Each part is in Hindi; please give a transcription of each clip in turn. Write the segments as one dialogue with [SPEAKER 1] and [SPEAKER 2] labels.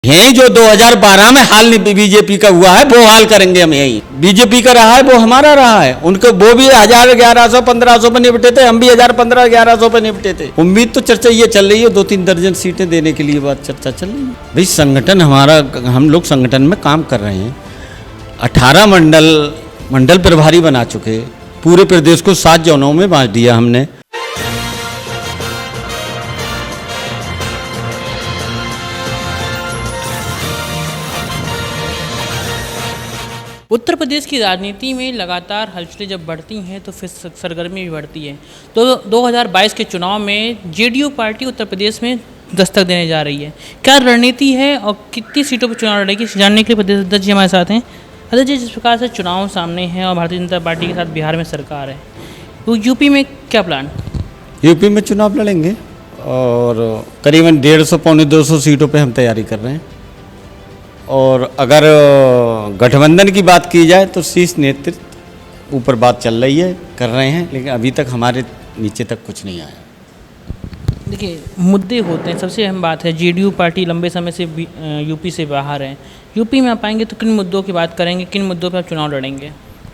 [SPEAKER 1] यही जो 2012 में हाल बीजेपी का हुआ है वो हाल करेंगे हम। यही बीजेपी का रहा है वो हमारा रहा है। उनको वो भी 1000, 1100, 1500 पे निपटे थे, हम भी 1000, 1500, 1100 पे निपटे थे। उम्मीद तो चर्चा ये चल रही है 2-3 दर्जन सीटें देने के लिए बात चर्चा चल रही है। भाई संगठन हमारा, हम लोग संगठन में काम कर रहे हैं। 18 मंडल प्रभारी बना चुके, पूरे प्रदेश को 7 जोनों में बांट दिया हमने।
[SPEAKER 2] उत्तर प्रदेश की राजनीति में लगातार हलचलें जब बढ़ती हैं तो फिर सरगर्मी भी बढ़ती है। तो 2022 के चुनाव में जेडीयू पार्टी उत्तर प्रदेश में दस्तक देने जा रही है। क्या रणनीति है और कितनी सीटों पर चुनाव लड़ेगी, जानने के लिए प्रदेश अध्यक्ष जी हमारे साथ हैं। अध्यक्ष जी, जिस प्रकार से चुनाव सामने हैं और भारतीय जनता पार्टी के साथ बिहार में सरकार है, तो यूपी में क्या प्लान?
[SPEAKER 1] यूपी में चुनाव लड़ेंगे और करीबन 150 पौने 200 सीटों पे हम तैयारी कर रहे हैं। और अगर गठबंधन की बात की जाए तो शीर्ष नेतृत्व ऊपर बात चल रही है, कर रहे हैं, लेकिन अभी तक हमारे नीचे तक कुछ नहीं आया।
[SPEAKER 2] देखिए, मुद्दे होते हैं। सबसे अहम बात है जेडीयू पार्टी लंबे समय से यूपी से बाहर है। यूपी में आप आएंगे तो किन मुद्दों की बात करेंगे, किन मुद्दों पर आप चुनाव लड़ेंगे?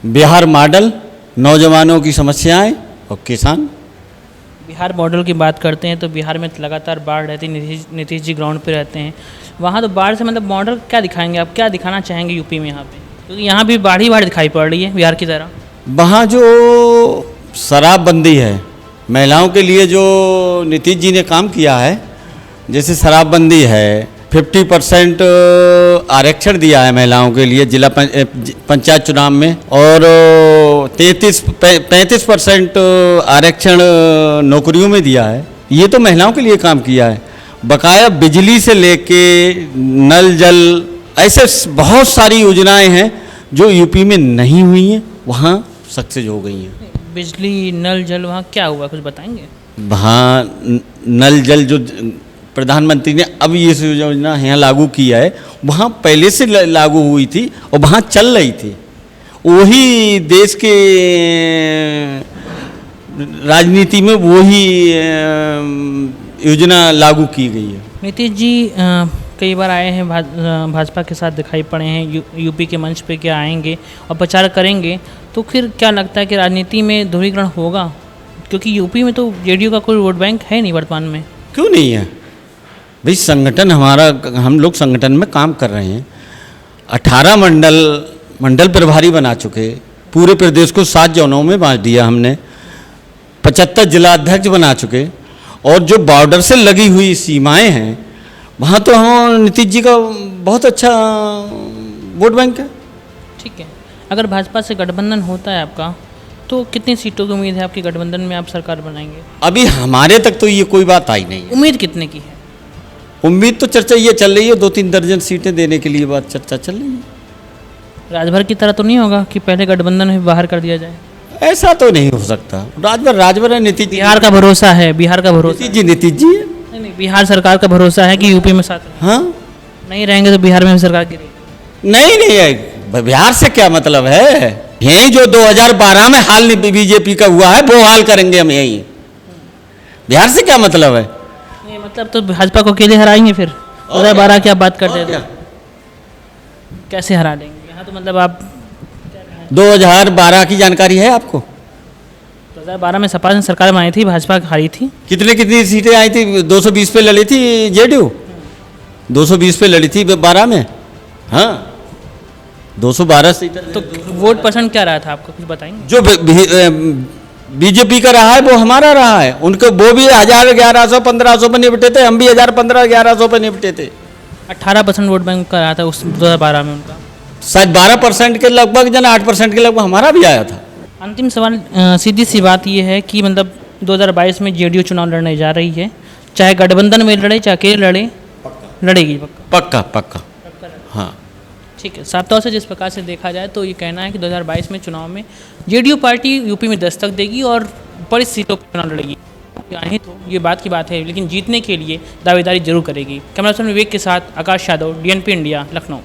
[SPEAKER 1] बिहार मॉडल, नौजवानों की समस्याएं और किसान।
[SPEAKER 2] बिहार मॉडल की बात करते हैं तो बिहार में लगातार बाढ़ रहती है। नीतीश जी ग्राउंड पे रहते हैं वहाँ, तो बाढ़ से मतलब मॉडल क्या दिखाएंगे आप, क्या दिखाना चाहेंगे यूपी में यहाँ पे? क्योंकि यहाँ भी बाढ़ ही बाढ़ दिखाई पड़ रही है बिहार की तरह।
[SPEAKER 1] वहाँ जो शराबबंदी है, महिलाओं के लिए जो नीतीश जी ने काम किया है, जैसे शराबबंदी है, 50% आरक्षण दिया है महिलाओं के लिए जिला पंचायत चुनाव में, और 35% आरक्षण नौकरियों में दिया है। ये तो महिलाओं के लिए काम किया है। बकाया बिजली से लेके नल जल, ऐसे बहुत सारी योजनाएं हैं जो यूपी में नहीं हुई हैं, वहाँ सक्सेस हो गई हैं।
[SPEAKER 2] बिजली, नल जल, वहाँ क्या हुआ कुछ बताएंगे?
[SPEAKER 1] वहाँ नल जल जो प्रधानमंत्री ने अब ये योजना यहाँ लागू किया है, वहाँ पहले से लागू हुई थी और वहाँ चल रही थी। वही देश के राजनीति में वही योजना लागू की गई है।
[SPEAKER 2] नीतीश जी कई बार आए हैं, भाजपा के साथ दिखाई पड़े हैं, यूपी के मंच पे क्या आएंगे और प्रचार करेंगे, तो फिर क्या लगता है कि राजनीति में ध्रुवीकरण होगा? क्योंकि यूपी में तो जेडीयू का कोई वोट बैंक है नहीं वर्तमान में।
[SPEAKER 1] क्यों नहीं है भाई? संगठन हमारा, हम लोग संगठन में काम कर रहे हैं। 18 मंडल प्रभारी बना चुके, पूरे प्रदेश को 7 जोनों में बांट दिया हमने। 75 जिला अध्यक्ष बना चुके, और जो बॉर्डर से लगी हुई सीमाएं हैं वहाँ तो हम नीतीश जी का बहुत अच्छा वोट बैंक है।
[SPEAKER 2] ठीक है, अगर भाजपा से गठबंधन होता है आपका, तो कितनी सीटों की उम्मीद है आपकी गठबंधन में आप सरकार बनाएंगे?
[SPEAKER 1] अभी हमारे तक तो ये कोई बात आई नहीं है।
[SPEAKER 2] उम्मीद कितने की है?
[SPEAKER 1] उम्मीद तो चर्चा ये चल रही है 2-3 दर्जन सीटें देने के लिए बात चर्चा चल रही है।
[SPEAKER 2] राजभर की तरह तो नहीं होगा कि पहले गठबंधन में बाहर कर दिया जाए?
[SPEAKER 1] ऐसा तो नहीं हो सकता। राजभर है नीतीश जी।
[SPEAKER 2] बिहार का भरोसा है, बिहार का भरोसा।
[SPEAKER 1] नीतीश जी है।
[SPEAKER 2] नहीं, बिहार सरकार का भरोसा है कि यूपी में साथ रहेंगे।
[SPEAKER 1] हाँ,
[SPEAKER 2] नहीं रहेंगे तो बिहार में भी सरकार गिरेगी।
[SPEAKER 1] नहीं है, बिहार से क्या मतलब है? यही जो 2012 में हाल बीजेपी का हुआ है वो हाल करेंगे हम। यही बिहार से क्या मतलब है?
[SPEAKER 2] नहीं, मतलब तो भाजपा को अकेले हराएंगे फिर। 2012 की आप बात करते थे, कैसे हरा देंगे? यहाँ तो मतलब आप
[SPEAKER 1] 2012 की जानकारी है आपको?
[SPEAKER 2] 2012 में सपा ने सरकार बनाई थी, भाजपा हारी थी।
[SPEAKER 1] कितनी सीटें आई थी? 220 पे लड़ी थी जेडीयू, 220 पे लड़ी थी 12 में। हाँ, 212 सीटें।
[SPEAKER 2] तो वोट पसंद क्या रहा था आपको, कुछ बताएंगे?
[SPEAKER 1] जो बीजेपी का रहा है वो हमारा रहा है। उनको वो भी 1000, 1100, 1500 पे निपटे थे, हम भी 1000, 1500, 1100 पे निपटे थे।
[SPEAKER 2] 18% वोट बैंक का रहा था उस 2012 में उनका।
[SPEAKER 1] शायद 12% के लगभग, जन 8% के लगभग हमारा भी आया था।
[SPEAKER 2] अंतिम सवाल, सीधी सी बात ये है कि मतलब 2022 में जेडीयू चुनाव लड़ने जा रही है, चाहे गठबंधन में लड़े चाहे अकेले लड़े, लड़ेगी
[SPEAKER 1] पक्का। हाँ, ठीक है।
[SPEAKER 2] साफ तौर से जिस प्रकार से देखा जाए तो ये कहना है कि 2022 में चुनाव में जेडीयू पार्टी यूपी में दस्तक देगी और बड़ी सीटों पर चुनाव लड़ेगी। चाहे तो ये बात की बात है, लेकिन जीतने के लिए दावेदारी जरूर करेगी। कैमरा पर्सन विवेक के साथ आकाश यादव, डीएनपी इंडिया, लखनऊ।